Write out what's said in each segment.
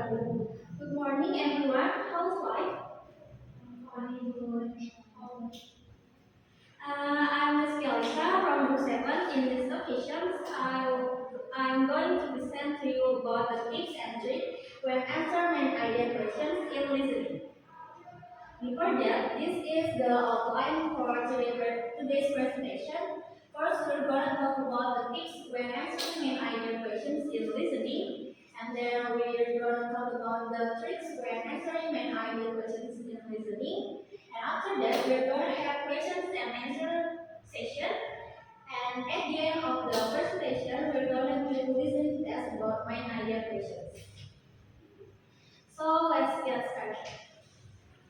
Good morning, everyone. How's life? Fine, good. I'm Rizki Alysa from Group 7. In this occasion, I'm going to present to you about the tips and tricks when answering main idea questions in listening. Before that, this is the outline for today's presentation. First, we're going to talk about the tips when answering main idea questions in listening. And then we're going to talk about the tricks when answering main idea questions in listening. And after that, we're going to have questions and answer session. And at the end of the presentation, we're going to listen test about main idea questions. So let's get started.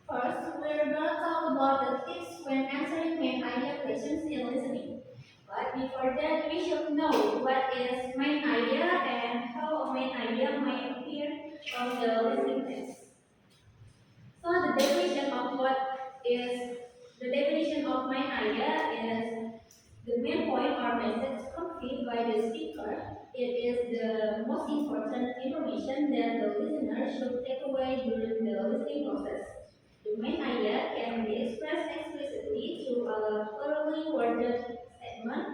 First, we're going to talk about the tips when answering main idea questions in listening. But before that, we should know what is main idea and how a main idea may appear on the listening test. So the definition of main idea is the main point or message conveyed by the speaker. It is the most important information that the listener should take away during the listening process. The main idea can be expressed explicitly through a thoroughly worded statement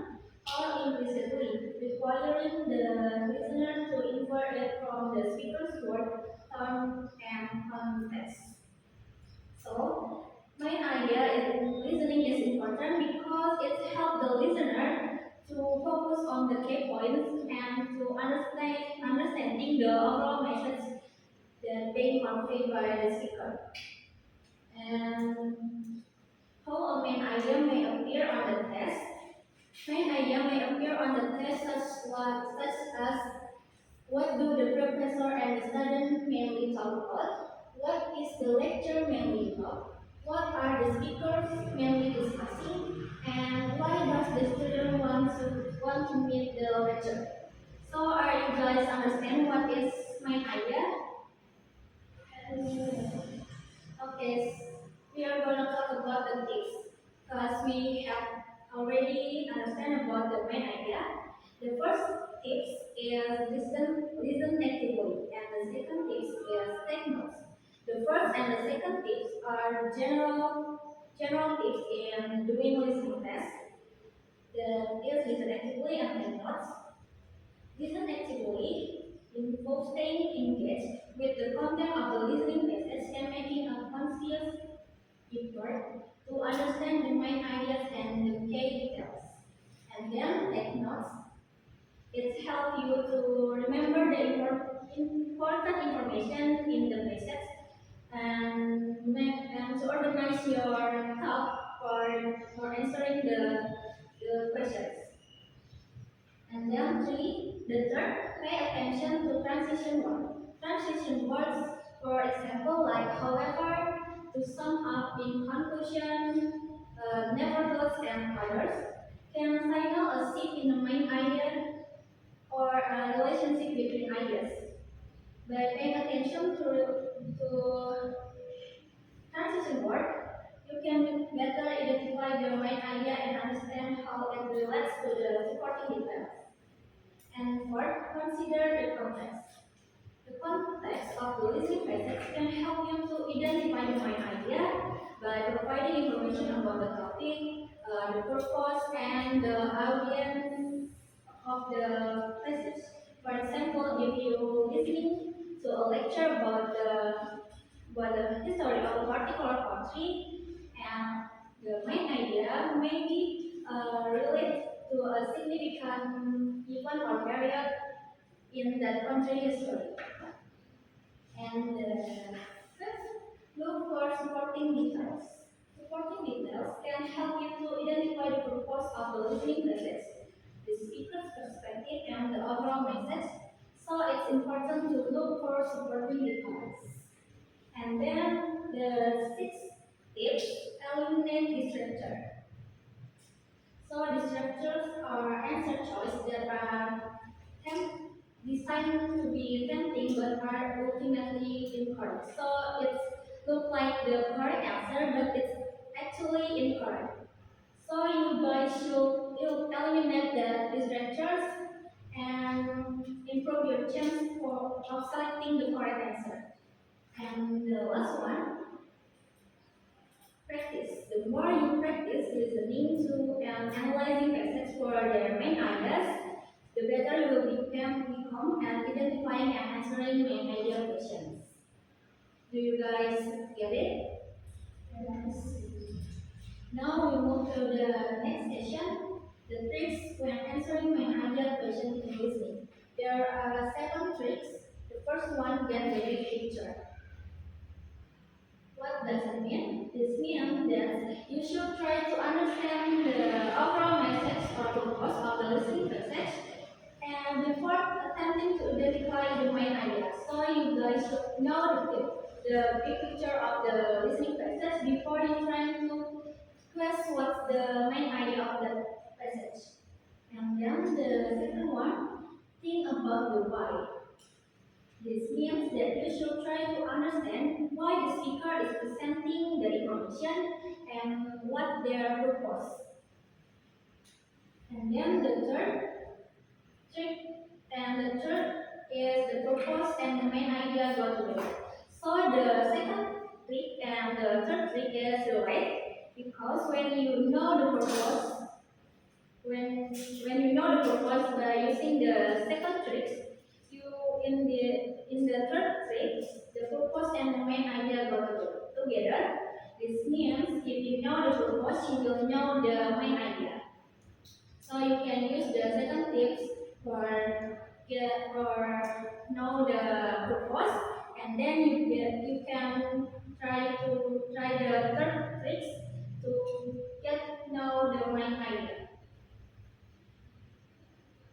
or implicitly, requiring the listener to infer it from the speaker's word, tone, and context. So, main idea in listening is important because it helps the listener to focus on the key points and to understanding the overall message that being conveyed by the speaker. And how a main idea may appear on the test. Main idea may appear on the test such as what do the professor and the student mainly talk about? What is the lecture mainly about? What are the speakers mainly discussing? And why does the student want to meet the lecturer? So are you guys understand what is main idea? Okay, we are going to talk about the tips because we have already understand about the main idea. The first tips is listen actively, and the second tips is take notes. The first and the second tips are general tips in doing listening tests. The is listen actively and take notes. Listen actively involves staying engaged with the content of the listening message and making a conscious effort to understand the main ideas and the key details. And then take notes. It helps you to remember the important information in the message and to organize your thought for answering the questions. And then three, the third, pay attention to transition words. Transition words, for example, like however, to sum up in conclusion, nevertheless, and others, can signal a shift in the main idea or a relationship between ideas. By paying attention to transition word, you can better identify the main idea and understand how it relates to the supporting details. And fourth, consider the context. The context of the listening message can help you to identify the main idea by providing information about the topic, the purpose, and the audience of the message. For example, if you listening to a lecture about the history of a particular country, and the main idea may be related to a significant event or period in that country history. And fifth, look for supporting details. Supporting details can help you to identify the purpose of the listening message, the speaker's perspective, and the overall message. So it's important to look for supporting details. And then the sixth tip, eliminate distractor. So distractors are answer choice that are designed to be tempting but are ultimately incorrect. So it looks like the correct answer, but it's actually incorrect. So you guys should eliminate the distractors and and improve your chance of selecting the correct answer. And the last one, practice. The more you practice listening to and analyzing passage for their main ideas, the better you will become at identifying and answering main idea questions. Do you guys get it? Yes. Now we move to the next session, the tricks when answering main idea question in listening. There are 7 tricks. The first one, get the big picture. What does it mean? This means that you should try to understand the overall message or purpose of the listening passage and before attempting to identify the main idea. So you guys should know the big picture of the listening passage before you try to guess what's the main idea of the passage. And then the second one, think about the why. This means that you should try to understand why the speaker is presenting the information and what their purpose. And then the third trick and the third is the purpose and the main idea go together. So the second trick and the third trick is relate because when you know the purpose, when you know the purpose by using the second tricks, you in the third trick, the purpose and the main idea go together. This means if you know the purpose, you will know the main idea. So you can use the second tips for know the purpose, and then you can try the third tricks to get know the main idea.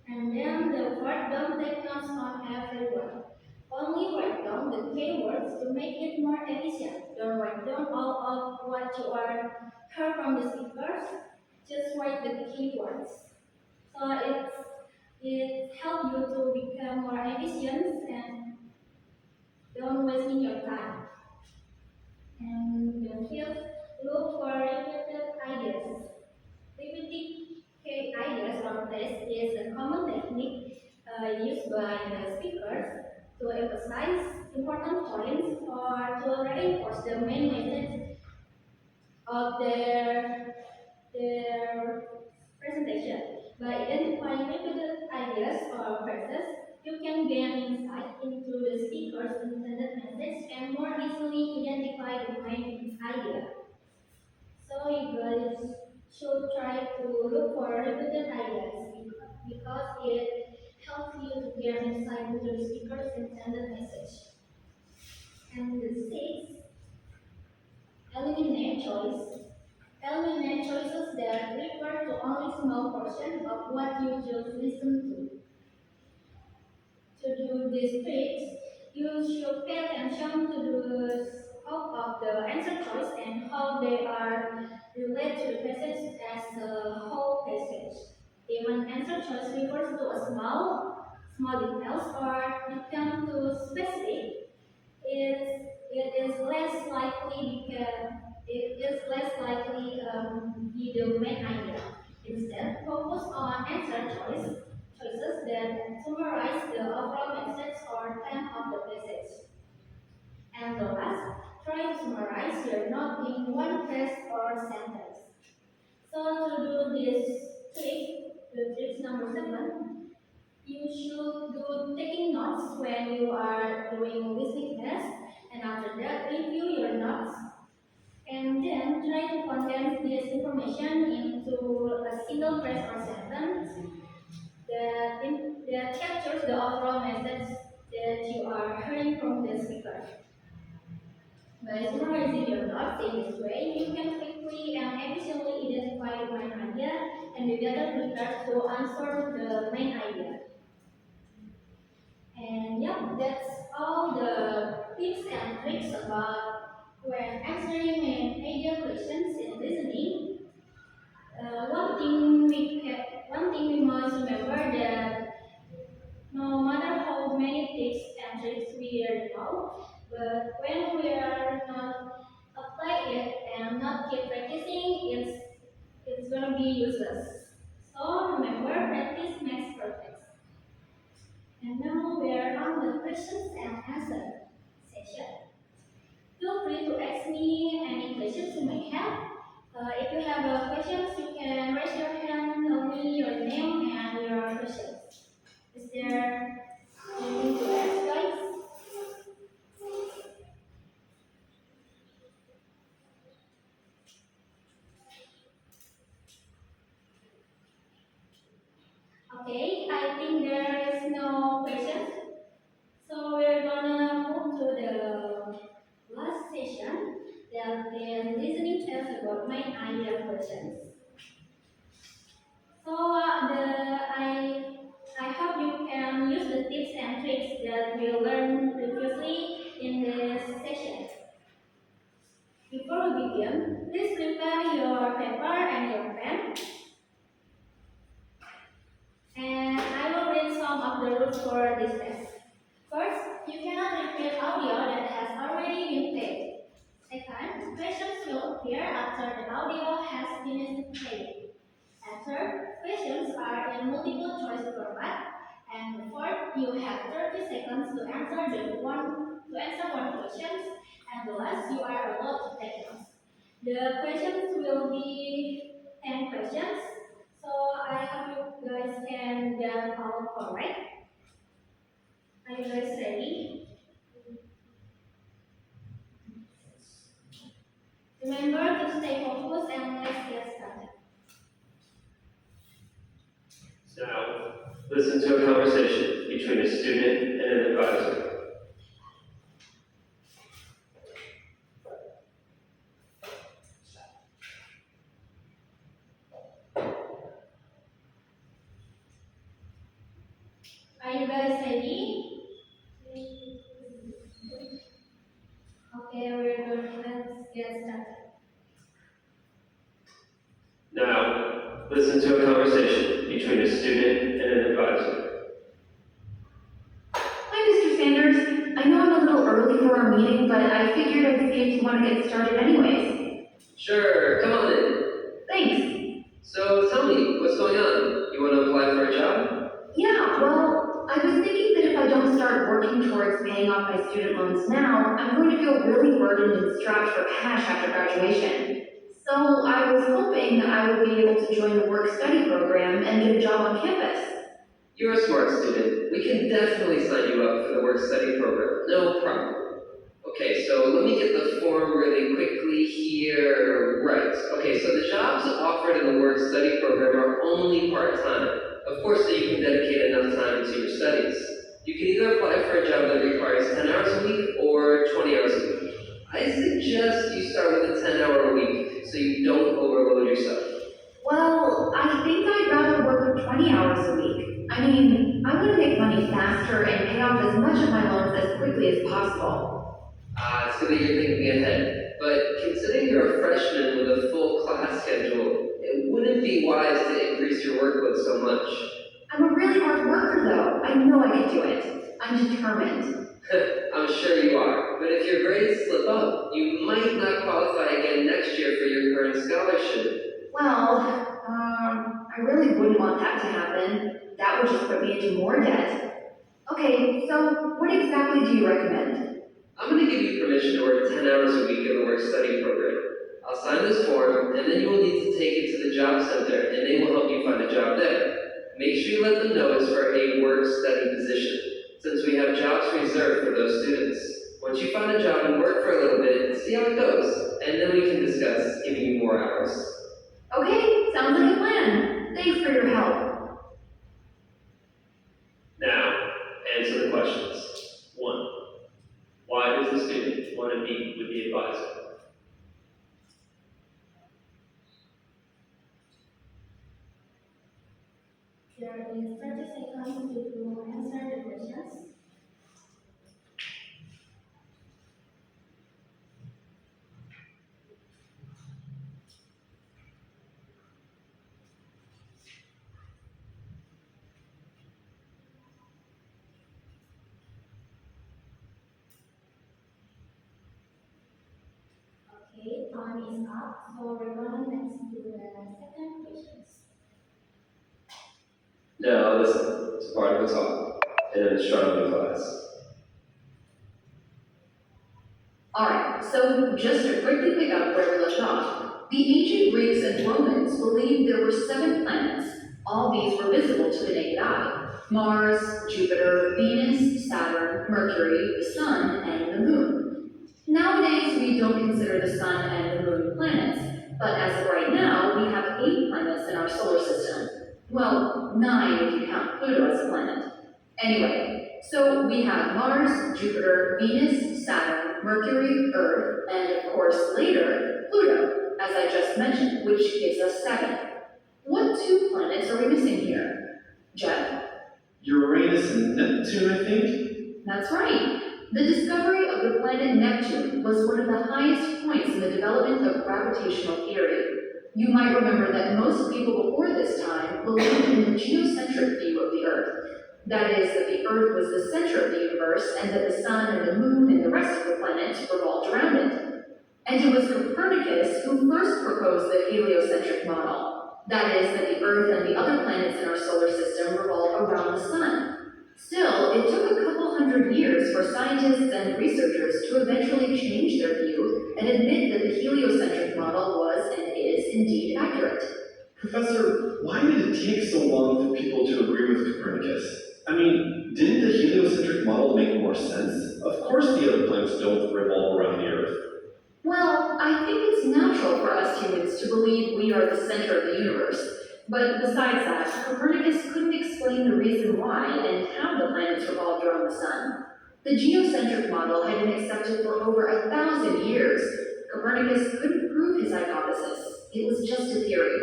And then the fourth, don't take notes on every word. Only write down the keywords to make it more efficient. Don't write down all of what you are heard from the speakers. Just write the keywords. So it helps you to become more efficient and don't wasting your time. And the fifth, look for repeated ideas. Repeating key ideas or tests is a common technique used by the speakers to emphasize important points or to reinforce the main message of their presentation. By identifying repeated ideas or phrases, you can gain insight into the speaker's intended message and more easily identify the main idea. So you guys should try to look for repeated ideas because it helps you to gain insight into the speaker's intended message. And the sixth, eliminate choice. Eliminate choices that refer to only small portion of what you just listened to. To do these tricks, you should pay attention to the scope of the answer choice and how they are related to the passage as a whole passage. If an answer choice refers to a small details or become too specific, it is less likely be the main idea. Instead, focus on choices that summarize the overall message or theme of the passage. And the last, try to summarize your note in one phrase or sentence. So to do this trick, the trick number 7, you should do taking notes when you are doing listening test, and after that, review your notes, and then try to condense this information into a single phrase or sentence that captures the overall message that you are hearing from the speaker. By summarizing your notes in this way, you can quickly and efficiently identify the main idea and be better prepared to answer the main idea. And yep, that's all the tips and tricks about when answering main idea questions in listening. One thing we must remember that no matter how many tips and tricks we know, but when we are not apply it and not keep practicing, it's gonna be useless. So remember, practice makes perfect. questions. Is there anything to ask, guys? Okay, I think there is no questions. So we're gonna move to the last session that is listening test about my idea questions. So I hope you can use the tips and tricks that we learned previously in this session. Before we begin, please prepare your paper and your pen. And I will read some of the rules for this test. First, you cannot repeat audio that has already been played. Second, questions will appear after the audio has finished playing. And third, questions are in multiple choice format. And fourth, you have 30 seconds to answer one question. And the last, you are allowed to take notes. The questions will be 10 questions. So I hope you guys can get all correct. Are you guys ready? Remember to stay focused and let's get started. Now, listen to a conversation between a student and an advisor. Are you guys ready? Okay, let's get started. Now, listen to a conversation between a student and an advisor. Hi, Mr. Sanders. I know I'm a little early for our meeting, but I figured I'd see if you want to get started anyways. Sure, come on in. Thanks. So tell me, what's going on? You want to apply for a job? Yeah, well, I was thinking that if I don't start working towards paying off my student loans now, I'm going to feel really burdened and strapped for cash after graduation. So I was hoping I would be able to join the work-study program and get a job on campus. You're a smart student. We can definitely sign you up for the work-study program. No problem. Okay, so let me get the form really quickly here. Right. Okay, so the jobs offered in the work-study program are only part-time. Of course, so you can dedicate enough time to your studies. You can either apply for a job that requires 10 hours a week or 20 hours a week. I suggest you start with a 10-hour a week so you don't overload yourself. Well, I think I'd rather work 20 hours a week. I mean, I want to make money faster and pay off as much of my loans as quickly as possible. It's good that you're thinking ahead, but considering you're a freshman with a full class schedule, it wouldn't be wise to increase your workload so much. I'm a really hard worker, though. I know I can do it. I'm determined. I'm sure you are, but if your grades slip up, you might not qualify again next year for your current scholarship. Well, I really wouldn't want that to happen. That would just put me into more debt. Okay, so what exactly do you recommend? I'm going to give you permission to work 10 hours a week in the work-study program. I'll sign this form, and then you will need to take it to the job center, and they will help you find a job there. Make sure you let them know it's for a work-study position, since we have jobs reserved for those students. Once you find a job and work for a little bit, see how it goes, and then we can discuss giving you more hours. Okay, sounds like a plan. Thanks for your help. Now, answer the questions. 1. Why does the student want to meet with the advisor? There is 30 seconds to answer the questions. Okay, time is up. So we're going next to the second questions. Now, listen, it's part of the talk in an astronomy class. Alright, so just to quickly pick up where we left off, the ancient Greeks and Romans believed there were 7 planets, All these were visible to the naked eye: Mars, Jupiter, Venus, Saturn, Mercury, the Sun, and the Moon. Nowadays, we don't consider the Sun and the Moon planets, but as of right now, we have 8 planets in our solar system. Well, 9 if you count Pluto as a planet. Anyway, so we have Mars, Jupiter, Venus, Saturn, Mercury, Earth, and of course later, Pluto, as I just mentioned, which gives us 7. What 2 planets are we missing here? Jeff? Uranus and Neptune, I think? That's right. The discovery of the planet Neptune was one of the highest points in the development of gravitational theory. You might remember that most people before this time believed in the geocentric view of the Earth. That is, that the Earth was the center of the universe and that the Sun and the Moon and the rest of the planets revolved around it. And it was Copernicus who first proposed the heliocentric model. That is, that the Earth and the other planets in our solar system revolve around the Sun. Still, it took a couple hundred years for scientists and researchers to eventually change their view and admit that the heliocentric model was and is indeed accurate. Professor, why did it take so long for people to agree with Copernicus? I mean, didn't the heliocentric model make more sense? Of course the other planets don't revolve around the Earth. Well, I think it's natural for us humans to believe we are the center of the universe. But besides that, Copernicus couldn't explain the reason why and how the planets revolved around the Sun. The geocentric model had been accepted for over 1,000 years. Copernicus couldn't prove his hypothesis. It was just a theory.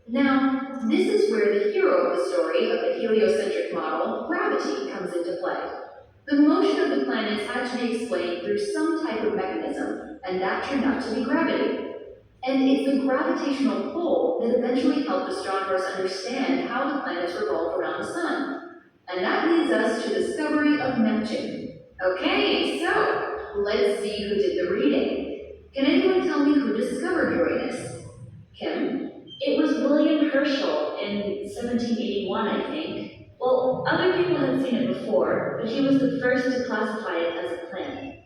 Now, this is where the hero of the story of the heliocentric model, gravity, comes into play. The motion of the planets had to be explained through some type of mechanism, and that turned out to be gravity. And it's the gravitational pull that eventually helped astronomers understand how the planets revolve around the Sun. And that leads us to the discovery of Neptune. Okay, so let's see who did the reading. Can anyone tell me who discovered Uranus? Kim? It was William Herschel in 1781, I think. Well, other people had seen it before, but he was the first to classify it as a planet.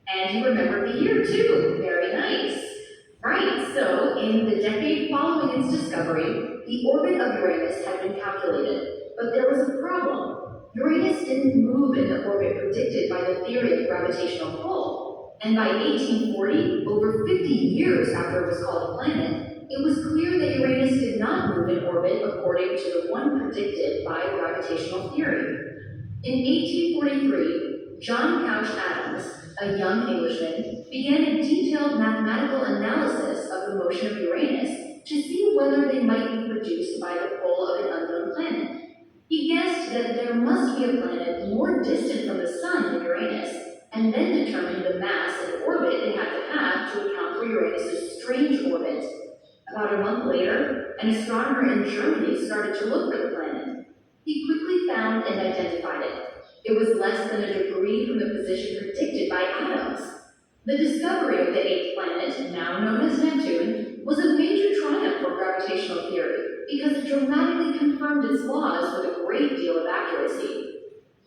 And you remember the year too. Very nice. Right, so in the decade following its discovery, the orbit of Uranus had been calculated, but there was a problem. Uranus didn't move in the orbit predicted by the theory of gravitational pull, and by 1840, over 50 years after it was called a planet, it was clear that Uranus did not move in orbit according to the one predicted by gravitational theory. In 1843, John Couch Adams, a young Englishman, began a detailed mathematical analysis of the motion of Uranus to see whether they might be produced by the pull of an unknown planet. He guessed that there must be a planet more distant from the Sun than Uranus, and then determined the mass and orbit it had to have to account for Uranus's strange orbit. About a month later, an astronomer in Germany started to look for the planet. He quickly found and identified it. It was less than a degree from the position predicted by Adams. The discovery of the 8th planet, now known as Neptune, was a major triumph for gravitational theory because it dramatically confirmed its laws with a great deal of accuracy.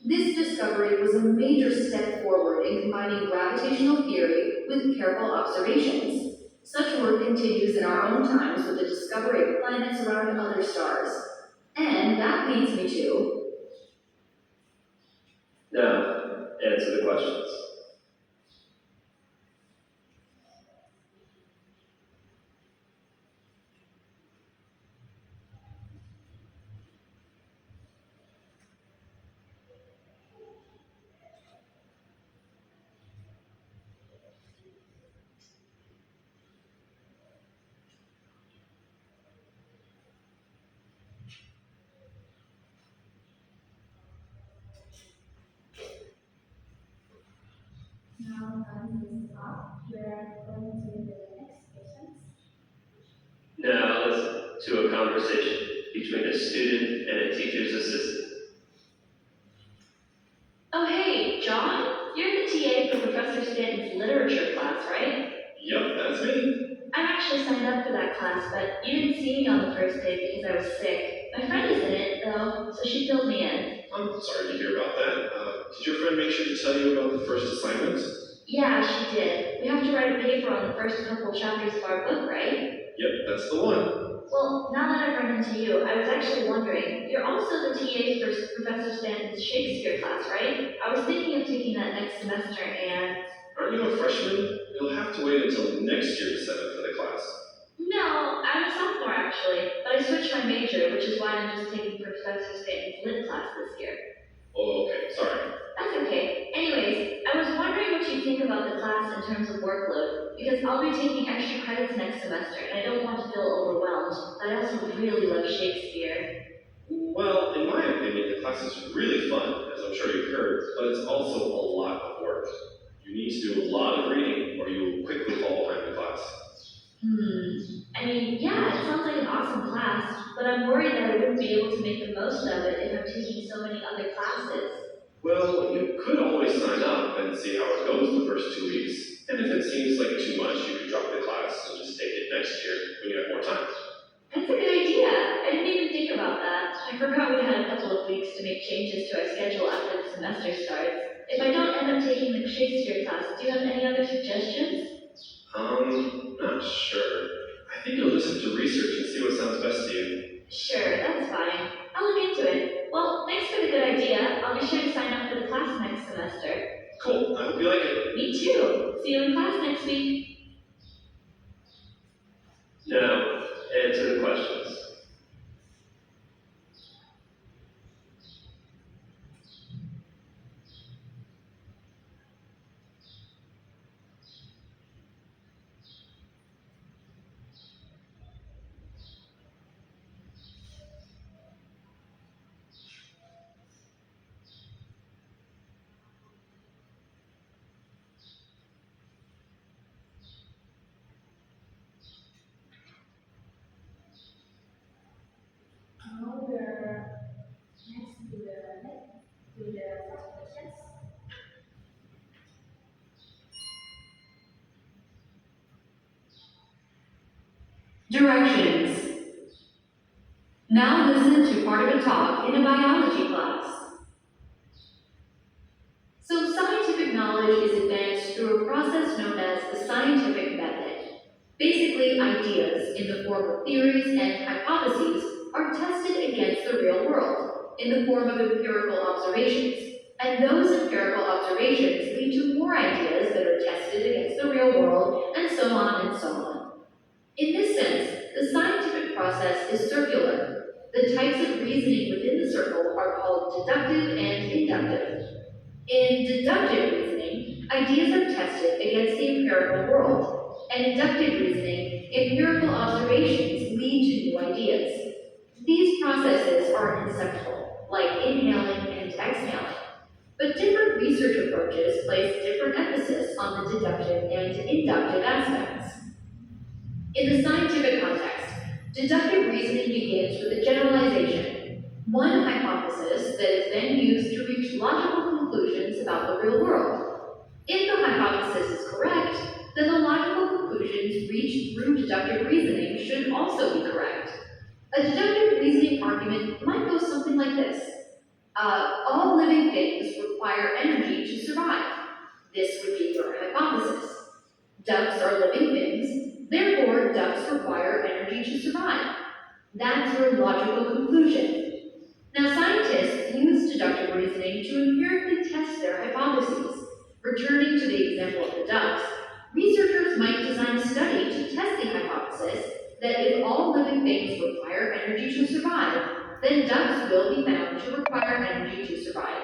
This discovery was a major step forward in combining gravitational theory with careful observations. Such work continues in our own times with the discovery of planets around other stars. And that leads me to... Now, answer the questions. Now time is up. We are going to the next questions. Now listen to a conversation between a student and a teacher's assistant. Oh, hey, John? You're the TA for Professor Stanton's literature class, right? Yep, that's me. I'm actually signed up for that class, but you didn't see me on the first day because I was sick. My friend is in it, though, so she filled me in. I'm sorry to hear about that. Did your friend make sure to tell you about the first assignment? Yeah, she did. We have to write a paper on the first couple chapters of our book, right? Yep, that's the one. Well, now that I've run into you, I was actually wondering, you're also the TA for Professor Stanton's Shakespeare class, right? I was thinking of taking that next semester and... Aren't you a freshman? You'll have to wait until next year to sign up for the class. No, I'm a sophomore actually, but I switched my major, which is why I'm just taking Professor Stanton's lit class this year. Oh, okay, sorry. That's okay. Anyways, I was wondering what you think about the class in terms of workload, because I'll be taking extra credits next semester, and I don't want to feel overwhelmed, but I also really love Shakespeare. Well, in my opinion, the class is really fun, as I'm sure you've heard, but it's also a lot of work. You need to do a lot of reading, or you will quickly fall behind the class. I mean, yeah, it sounds like an awesome class, but I'm worried that I wouldn't be able to make the most of it if I'm taking so many other classes. Well, you could always sign up and see how it goes the first 2 weeks. And if it seems like too much, you could drop the class and just take it next year when you have more time. That's a good idea. I didn't even think about that. I forgot we had a couple of weeks to make changes to our schedule after the semester starts. If I don't end up taking the Shakespeare class, do you have any other suggestions? Not sure. I think you'll just have to research and see what sounds best to you. Sure, that's fine. I'll look into it. Well, thanks for the good idea. I'll be sure to sign up for the class next semester. Cool, I hope you like it. Me too. See you in class next week. Now, answer the questions. Now we're next to the first questions. Directions. Now listen to part of a talk in a biology class. So scientific knowledge is advanced through a process known as the scientific method. Basically, ideas in the form of theories and hypotheses are tested against the real world in the form of empirical observations. And those empirical observations lead to more ideas that are tested against the real world, and so on and so on. In this sense, the scientific process is circular. The types of reasoning within the circle are called deductive and inductive. In deductive reasoning, ideas are tested against the empirical world, and inductive reasoning, empirical observations lead to new ideas. These processes are inseparable, like inhaling and exhaling, but different research approaches place different emphasis on the deductive and inductive aspects. In the scientific context, deductive reasoning begins with a generalization, one hypothesis that is then used to reach logical conclusions about the real world. If the hypothesis is correct, then the logical conclusions reached through deductive reasoning should also be correct. A deductive reasoning argument might go something like this. All living things require energy to survive. This would be your hypothesis. Ducks are living things, therefore ducks require energy to survive. That's your logical conclusion. Now scientists use deductive reasoning to empirically test their hypotheses. Returning to the example of the ducks, researchers might design a study to test the hypothesis that if all living things require energy to survive, then ducks will be found to require energy to survive.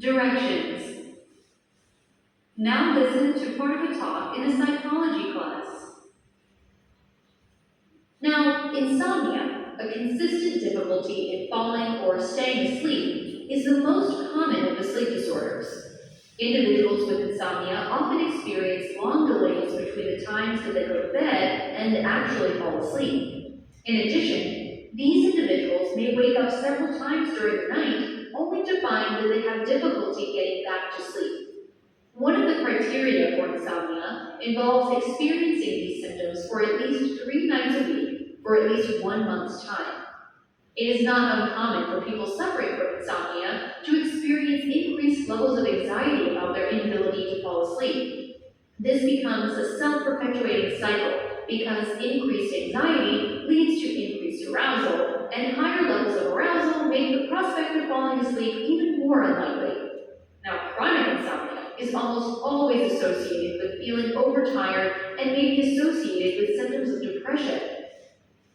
Directions. Now listen to part of a talk in a psychology class. Now, insomnia a consistent difficulty in falling or staying asleep, is the most common of the sleep disorders. Individuals with insomnia often experience long delays between the times that they go to bed and actually fall asleep. In addition, these individuals may wake up several times during the night only to find that they have difficulty getting back to sleep. One of the criteria for insomnia involves experiencing these symptoms for at least 3 nights a week for at least 1 month's time. It is not uncommon for people suffering from insomnia to experience increased levels of anxiety about their inability to fall asleep. This becomes a self-perpetuating cycle because increased anxiety leads to increased arousal, and higher levels of arousal make the prospect of falling asleep even more unlikely. Now, chronic insomnia is almost always associated with feeling overtired and may be associated with symptoms of depression.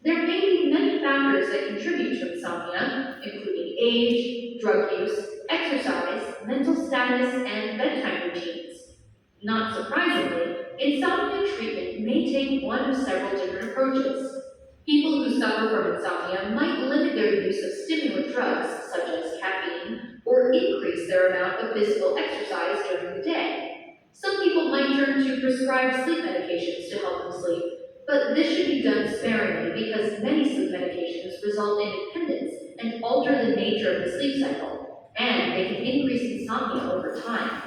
There may be many factors that contribute to insomnia, including age, drug use, exercise, mental status, and bedtime routines. Not surprisingly, insomnia treatment may take one of several different approaches. People who suffer from insomnia might limit their use of stimulant drugs, such as caffeine, or increase their amount of physical exercise during the day. Some people might turn to prescribed sleep medications to help them sleep, but this should be done sparingly because many sleep medications result in dependence and alter the nature of the sleep cycle, and they can increase insomnia over time.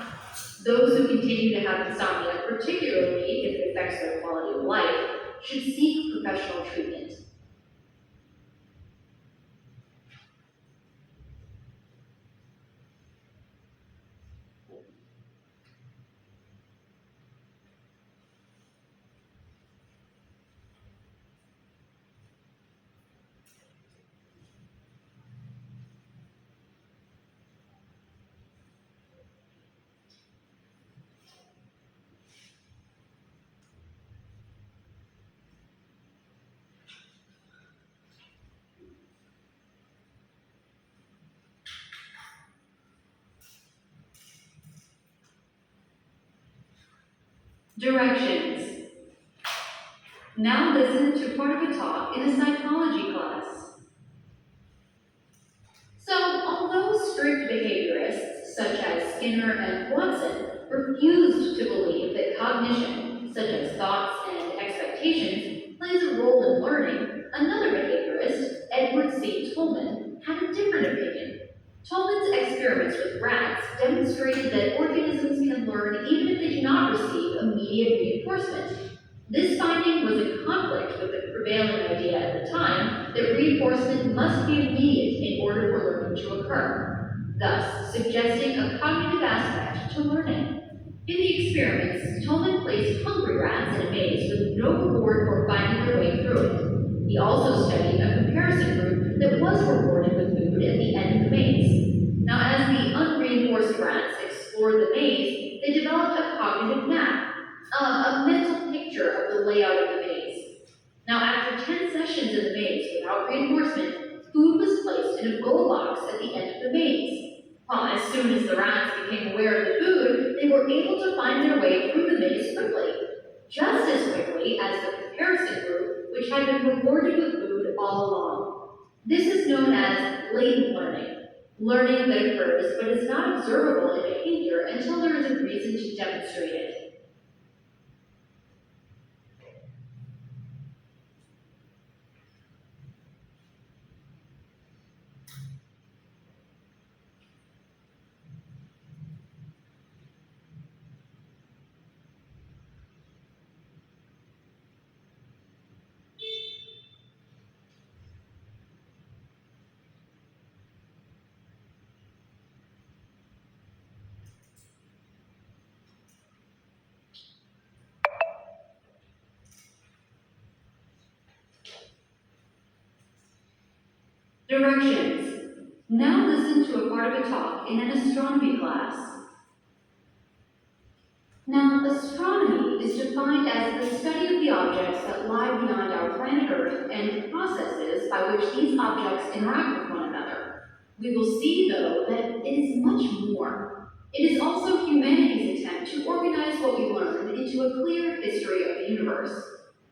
Those who continue to have insomnia, particularly if it affects their quality of life, should seek professional treatment. Directions. Now listen to part of a talk in a psychology class. So, although strict behaviorists such as Skinner and Watson refused to believe that cognition, such as thoughts and expectations, plays a role in learning, another behaviorist, Edward C. Tolman, had a different opinion. Tolman's experiments with rats demonstrated that organisms can learn even if they do not receive immediate reinforcement. This finding was in conflict with the prevailing idea at the time that reinforcement must be immediate in order for learning to occur, thus suggesting a cognitive aspect to learning. In the experiments, Tolman placed hungry rats in a maze with no reward for finding their way through it. He also studied a comparison group that was rewarded with food at the end of the maze. Now, as the unreinforced rats explored the maze, they developed a cognitive map, a mental picture of the layout of the maze. Now, after 10 sessions in the maze without reinforcement, food was placed in a goal box at the end of the maze. As soon as the rats became aware of the food, they were able to find their way through the maze quickly, just as quickly as the comparison group, which had been rewarded with food all along. This is known as latent learning that occurs but is not observable in behavior until there is a reason to demonstrate it. Directions. Now listen to a part of a talk in an astronomy class. Now, astronomy is defined as the study of the objects that lie beyond our planet Earth and processes by which these objects interact with one another. We will see, though, that it is much more. It is also humanity's attempt to organize what we learn into a clear history of the universe.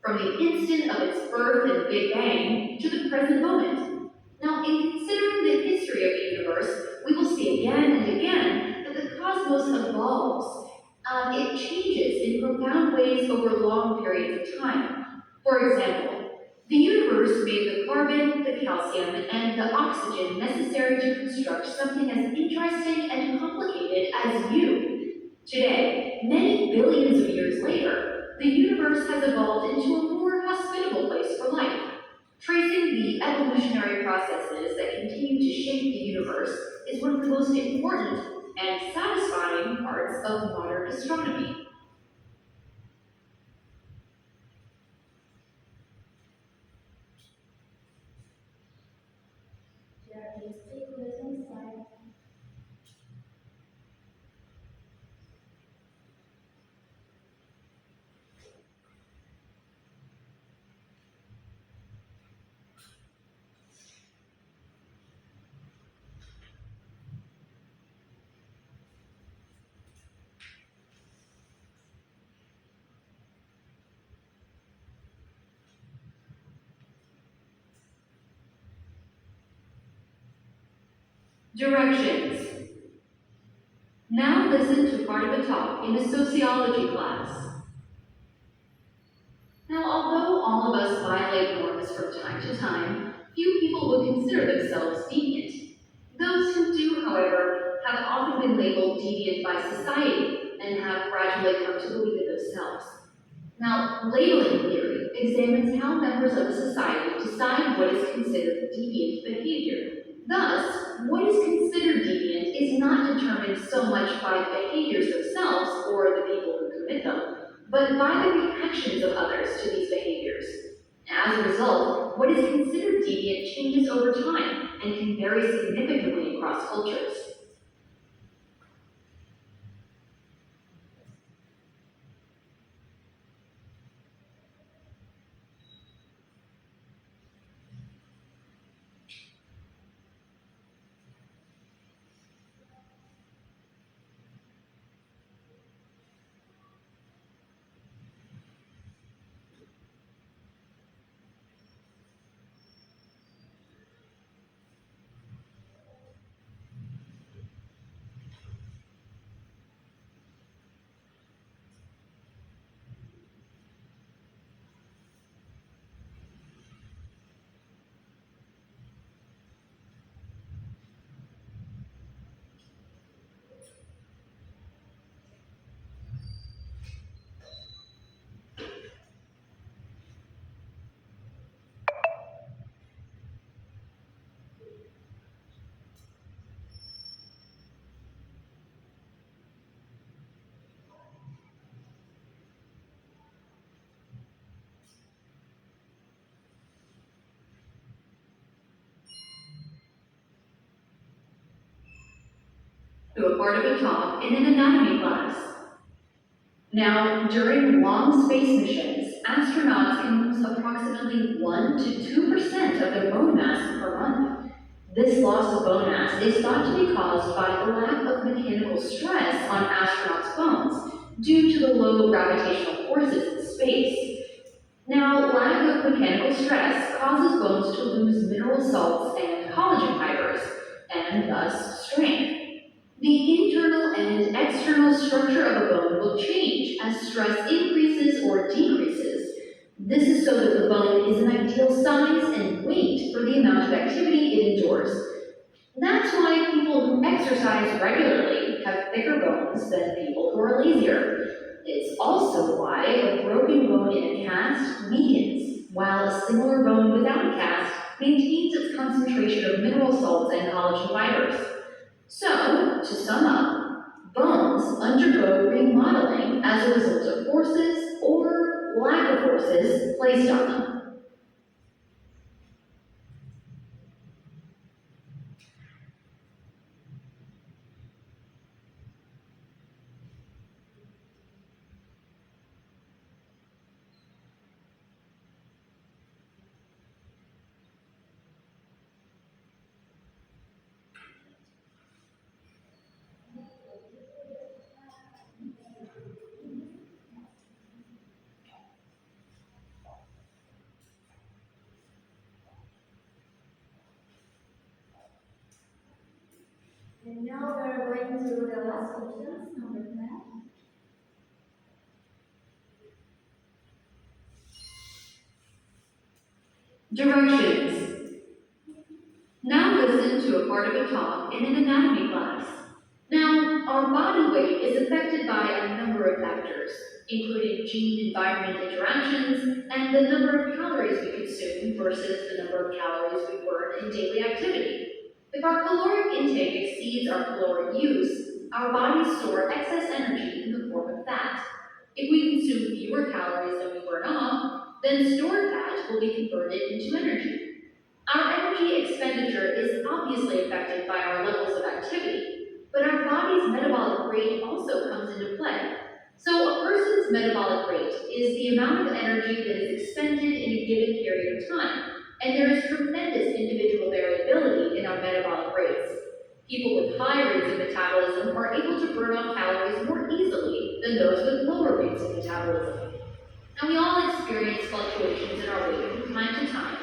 from the instant of its birth and Big Bang to the present moment. Now, in considering the history of the universe, we will see again and again that the cosmos evolves. It changes in profound ways over long periods of time. For example, the universe made the carbon, the calcium, and the oxygen necessary to construct something as interesting and complicated as you. Today, many billions of years later, the universe has evolved into a more hospitable place for life. Tracing the evolutionary processes that continue to shape the universe is one of the most important and satisfying parts of modern astronomy. There is three questions like Directions. Now listen to part of a talk in a sociology class. Now, although all of us violate norms from time to time, few people will consider themselves deviant. Those who do, however, have often been labeled deviant by society and have gradually come to believe it themselves. Now, labeling theory examines how members of a society decide what is considered deviant behavior. Thus, what is considered deviant is not determined so much by the behaviors themselves or the people who commit them, but by the reactions of others to these behaviors. As a result, what is considered deviant changes over time and can vary significantly across cultures. To a part of a talk in an anatomy class. Now, during long space missions, astronauts can lose approximately 1 to 2% of their bone mass per month. This loss of bone mass is thought to be caused by the lack of mechanical stress on astronauts' bones due to the low gravitational forces in space. Now, lack of mechanical stress causes bones to lose mineral salts and collagen fibers, and thus strength. The internal and external structure of a bone will change as stress increases or decreases. This is so that the bone is an ideal size and weight for the amount of activity it endures. That's why people who exercise regularly have thicker bones than people who are lazier. It's also why a broken bone in a cast weakens, while a similar bone without a cast maintains its concentration of mineral salts and collagen fibers. So, to sum up, bones undergo remodeling as a result of forces or lack of forces placed on them. And now we are going to the last question, number 10. Directions. Now listen to a part of a talk in an anatomy class. Now, our body weight is affected by a number of factors, including gene-environment interactions and the number of calories we consume versus the number of calories we burn in daily activity. If our caloric intake exceeds our caloric use, our bodies store excess energy in the form of fat. If we consume fewer calories than we burn off, then stored fat will be converted into energy. Our energy expenditure is obviously affected by our levels of activity, but our body's metabolic rate also comes into play. So, a person's metabolic rate is the amount of energy that is expended in a given period of time, and there is tremendous individual variability in our metabolic rates. People with high rates of metabolism are able to burn off calories more easily than those with lower rates of metabolism. Now, we all experience fluctuations in our weight from time to time,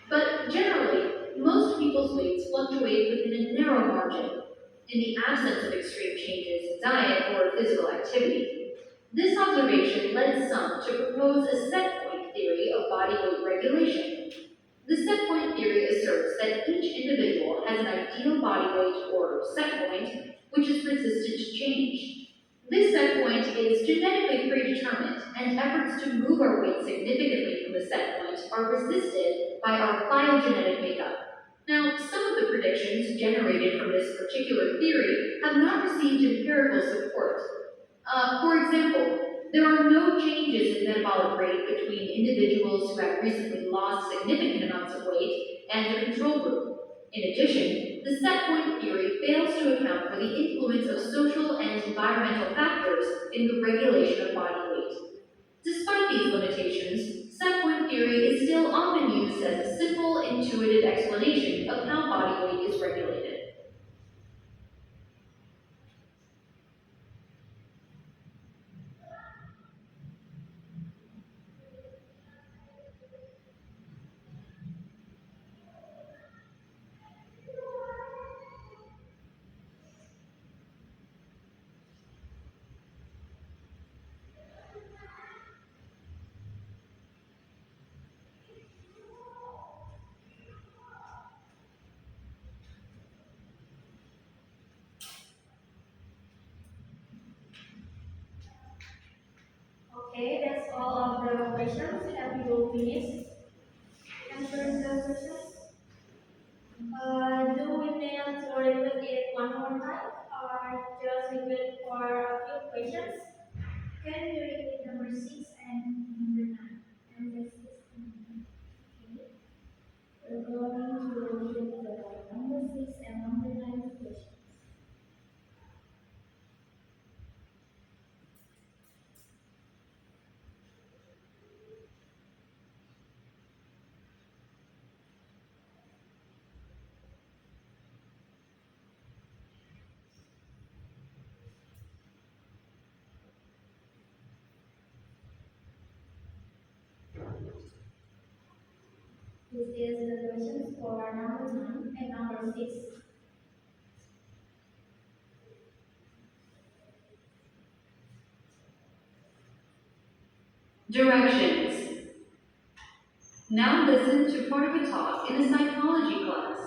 but generally, most people's weights fluctuate within a narrow margin in the absence of extreme changes in diet or physical activity. This observation led some to propose a set point theory of body weight regulation. The set point theory asserts that each individual has an ideal body weight or set point which is resistant to change. This set point is genetically predetermined, and efforts to move our weight significantly from the set point are resisted by our phylogenetic makeup. Now, some of the predictions generated from this particular theory have not received empirical support. For example, there are no changes in metabolic rate between individuals who have recently lost significant amounts of weight and a control group. In addition, the set point theory fails to account for the influence of social and environmental factors in the regulation of body weight. Despite these limitations, set point theory is still often used as a simple, intuitive explanation of how body weight is regulated. Okay, that's all of the questions. Have you finished answering the questions? Do we need to repeat it one more time or just repeat for a few questions? Can you repeat number 6 and number 9? And the 6 and 9. Okay. We're going to repeat the number 6 and number 9 questions. This is the questions for number 9 and number 6. Directions. Now listen to part of a talk in a psychology class.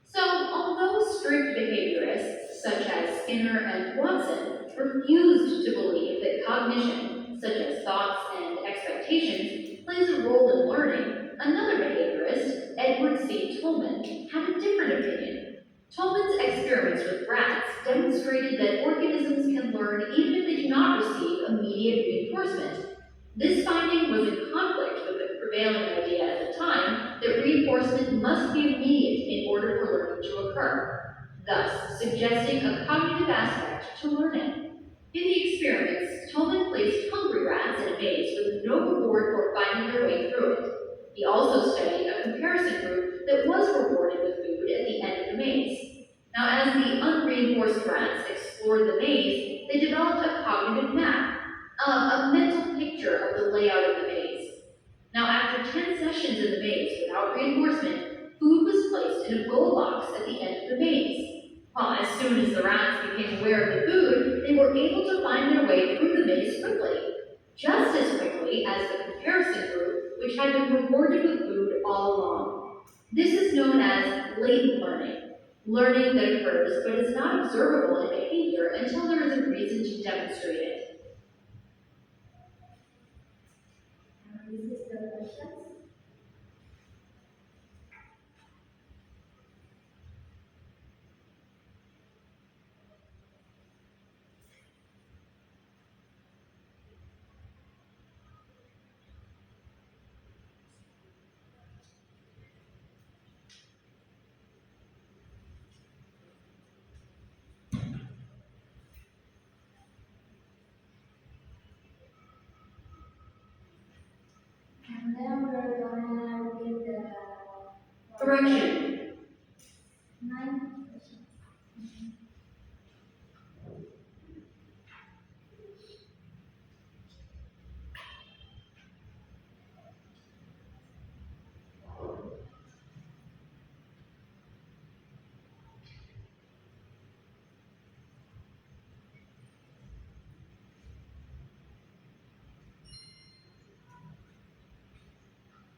So, although strict behaviorists such as Skinner and Watson refused to believe that cognition, such as thoughts and expectations, plays a role in learning, another behaviorist, Edward C. Tolman, had a different opinion. Tolman's experiments with rats demonstrated that organisms can learn even if they do not receive immediate reinforcement. This finding was in conflict with the prevailing idea at the time that reinforcement must be immediate in order for learning to occur, thus suggesting a cognitive aspect to learning. In the experiments, Tolman placed hungry rats in a maze with no reward for finding their way through it. He also studied a comparison group that was rewarded with food at the end of the maze. Now, as the unreinforced rats explored the maze, they developed a cognitive map, a mental picture of the layout of the maze. Now, after 10 sessions in the maze without reinforcement, Food was placed in a gold box at the end of the maze. Well, as soon as the rats became aware of the food, they were able to find their way through the maze quickly. Just as quickly as the comparison group, which had been rewarded with food all along. This is known as latent learning that occurs but is not observable in behavior until there is a reason to demonstrate it. This is the questions. And then we're gonna give the Correction. 9 questions.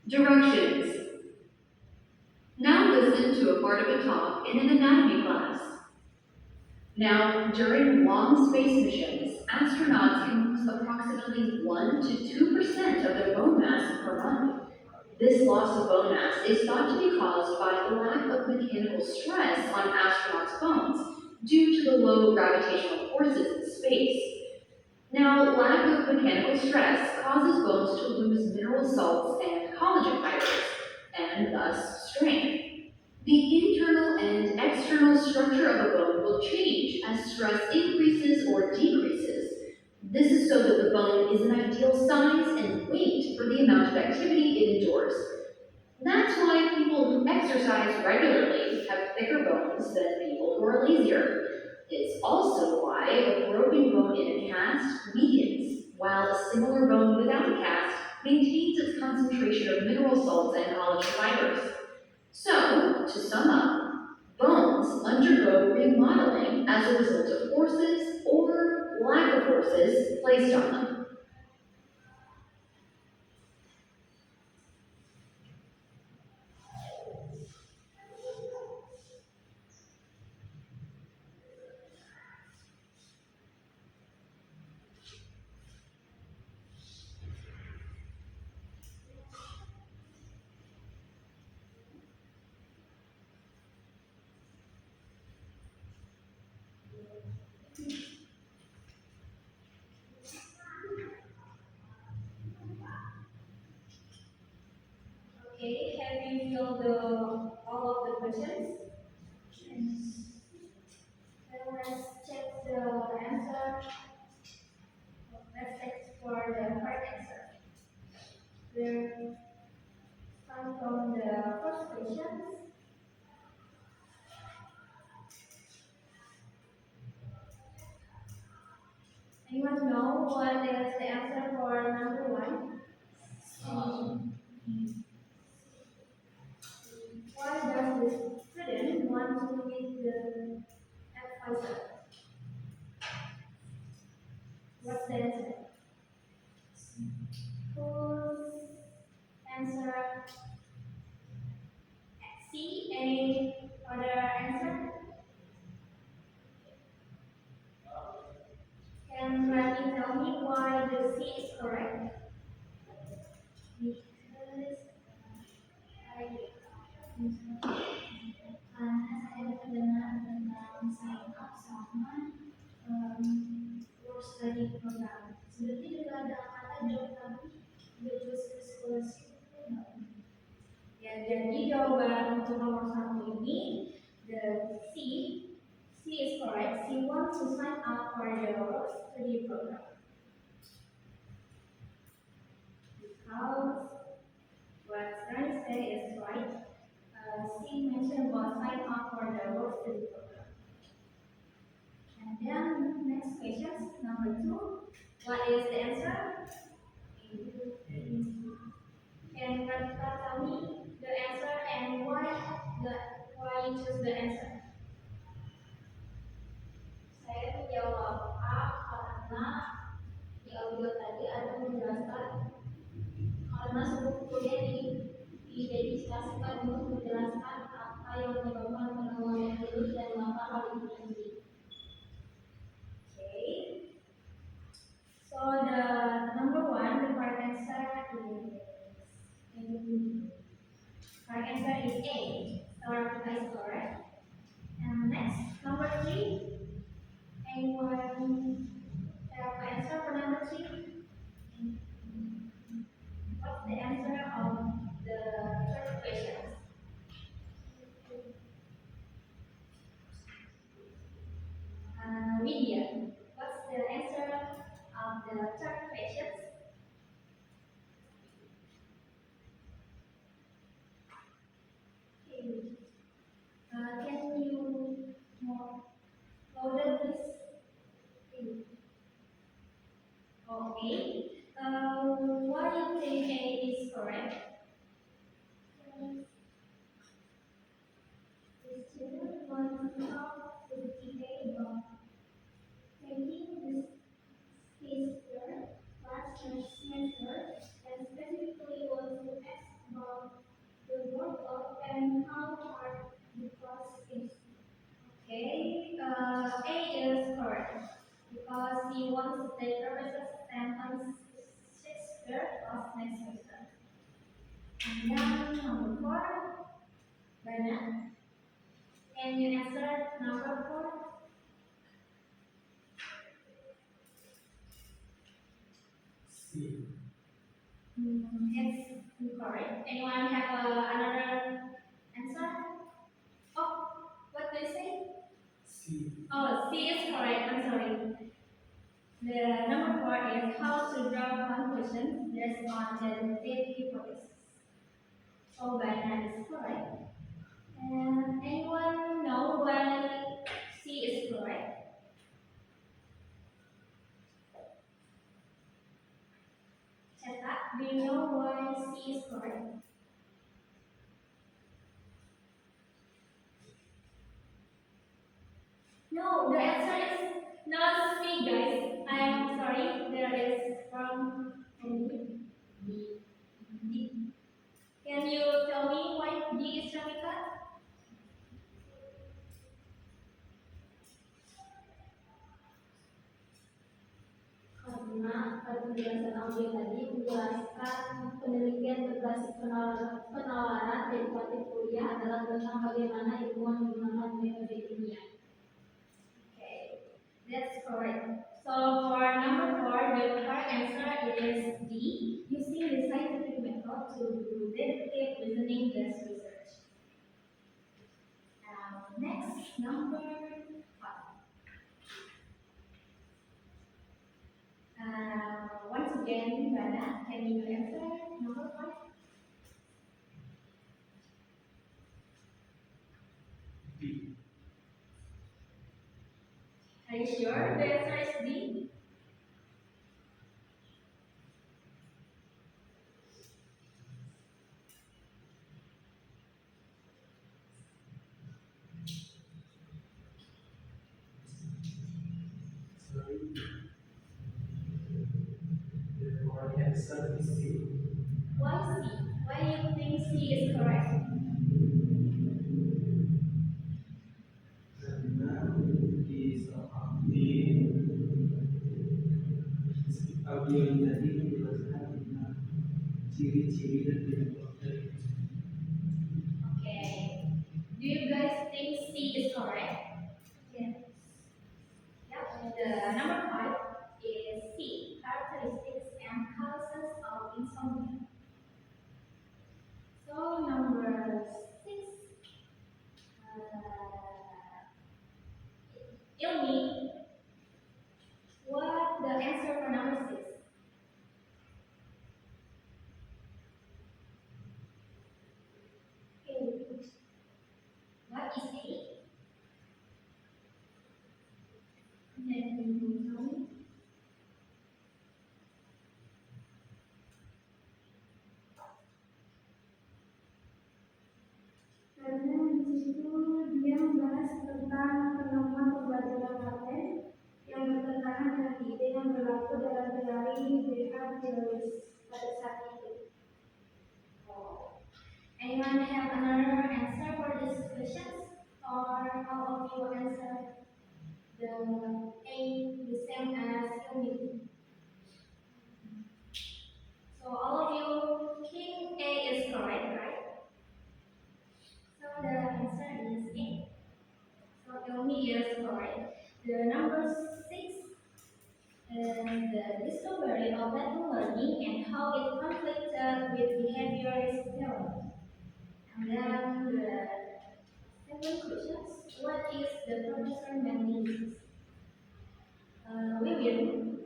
Directions. Now listen to a part of a talk in an anatomy class. Now, during long space missions, astronauts can lose approximately 1 to 2% of their bone mass per month. This loss of bone mass is thought to be caused by the lack of mechanical stress on astronauts' bones due to the low gravitational forces in space. Now, lack of mechanical stress causes bones to lose mineral salts and collagen fibers, and thus strength. The internal and external structure of a bone will change as stress increases or decreases. This is so that the bone is an ideal size and weight for the amount of activity it endures. That's why people who exercise regularly have thicker bones than people who are lazier. It's also why a broken bone in a cast weakens, while a similar bone without a cast maintains its concentration of mineral salts and collagen fibers. So, to sum up, bones undergo remodeling as a result of forces or lack of forces placed on them. Okay, have you filled all of the questions? Then let's check the answer. Let's check for the correct answer. We're starting from the first question. Anyone know what is the answer for number 1? Why does the student want to meet the advisor? What's the answer? Whose answer? C. Any other answer? Can Rani tell me why the C is correct? Because saya mendengar tentang sign up sama work study program. Sebenarnya juga ada kata job tapi which was scholarship. Ya, jadi jawaban untuk nomor 1 ini the C is correct. She wants to sign up for the work study program because what Rani said is right. She mentioned about sign up for the work study program. And then next question, number 2. What is the answer? Can Radhika tell me the answer and why answer? Saya menjawab A karena di audio tadi ada menjelaskan karena seluruh kuliah didedikasikan untuk menjelaskan apa yang menyebabkan penemuan virus dan mengapa hal itu terjadi. Okay. So the number one, the correct answer is A. So our is correct. And next, number three. Anyone have an answer for number three? What's the answer of the third question? Media. What's the answer of the third question? Okay. Can you more louder, please? Okay. Why do you think A is correct? The student wants to talk to the teacher about taking this semester, last semester, and specifically wants to ask about the workload and how hard the class is. Okay, A is correct because he wants to take professor's sentence Shakespeare class next semester. And then number four, Bernard. Can you answer number four? C. It's incorrect. Anyone have another answer? Oh, what do you say? C. Oh, C is correct. I'm sorry. The number four is how to draw conclusions based on the data hypothesis. So Bernard is correct. And anyone know why C is correct? Cetak, do you know why C is correct? No, the answer is not C, guys. I am sorry. There is wrong. D. Can you tell me why D is Shamika? Karena pada penjelasan audio tadi menjelaskan penelitian berbasis penalaran derivatif kuliah adalah tentang bagaimana ilmuwan menggunakan metode ilmiah. Okay, that's correct. So for number four, the correct answer is D. Using the scientific method to do dedicated reasoning-based research. Next, number five. Once again, Rana, can you answer number five? B. Are you sure the answer is B? Sorry. The correct answer is C. Why C? Why do you think C is correct? Karena di audio yang tadi menjelaskan tentang ciri-ciri dan penyebab dari Okay. Do you guys think C is correct? Yes. Yep. The number five is C. Characteristics and causes of insomnia. So number six. Ilmi. What the answer for number six? Okay. What is A? have theories pada saat itu. Oh. Anyone have another answer for these questions? Or all of you answer the A the same as humidity? So all of you think A is correct, right? So the answer is A. So Ilmi is correct. The number 6 is the discovery of pattern learning and how it conflicted with behaviorist theory. And then the second question, what is the professor main disease? Vivian,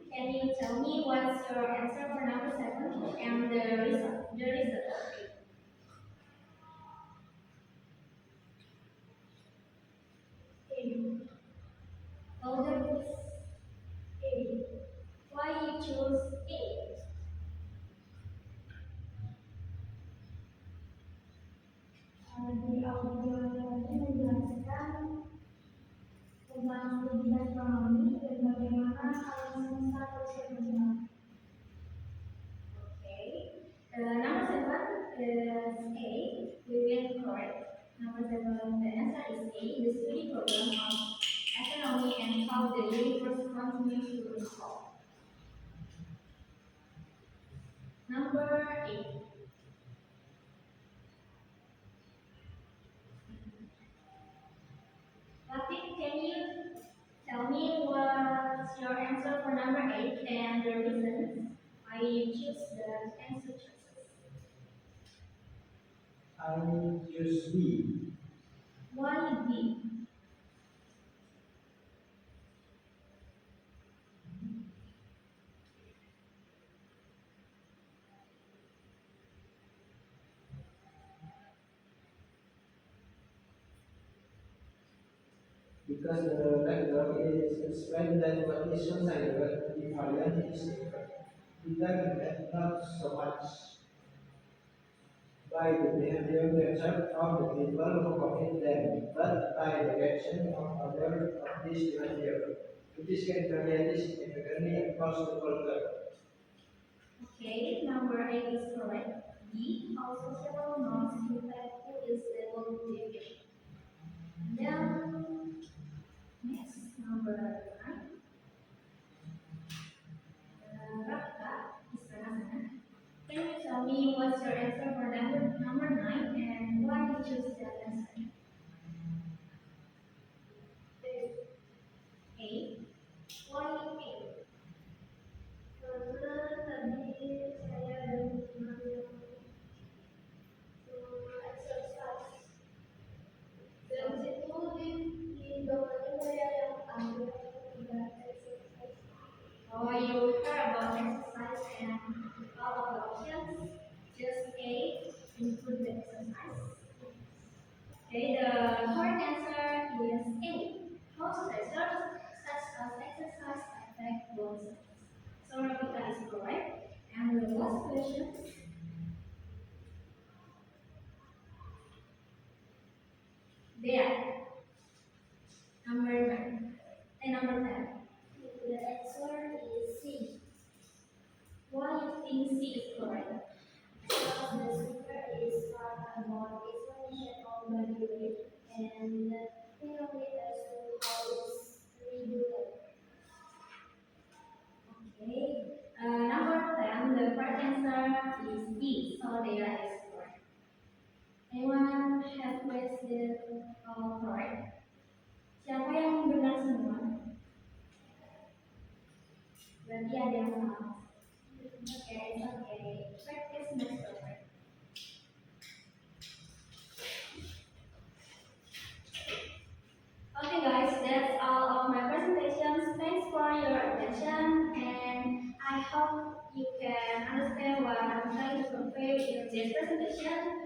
can you tell me what's your answer for number 7 and the result? The result. A. Older please. A. Why you choose A? Di audio tadi menjelaskan tentang studi astronomi dan bagaimana alam semesta terus berkembang. Okay. Number 7 is A. We will correct. Number 7, the answer is A. The study program of astronomy and how the universe continues to evolve. Number 8. Latif, can you tell me what's your answer for number 8 and the reasons why you choose the answer choices? I choose B. Why B? Because the vector is explained that what is considered invariant is determined not so much by the behavior themselves of the people who commit them, but by the action of other of this behavior. It is invariant significantly across the culture. Okay, number 8 is correct. B. Also several norms reflect who is able to deviation. Then next, number 9. Raka is Sana. Can you tell me what's your answer for number 9 and why you choose that answer? A. Why A? Karena tadi saya dan exercise. Dan situ di bawahnya saya yang ambil exercise. Oh, you heard about exercise and all of the options. Just A, include the exercise. Okay, the correct answer is A. Most stressors such as exercise affect bone cells. So Rebecca is correct. And the last question. There. Number 9. And number 10. The answer is C. Why you think C is correct? Because the speaker is talk about explanation of body weight and theory as to how it's regulated. Okay. Number 10, the correct answer is B. So there is correct. Anyone have questions correct? Siapa yang benar semua? Berarti ada yang salah. Okay, okay. Practice makes perfect. Okay guys, that's all of my presentations. Thanks for your attention and I hope you can understand what I'm trying to convey in this presentation.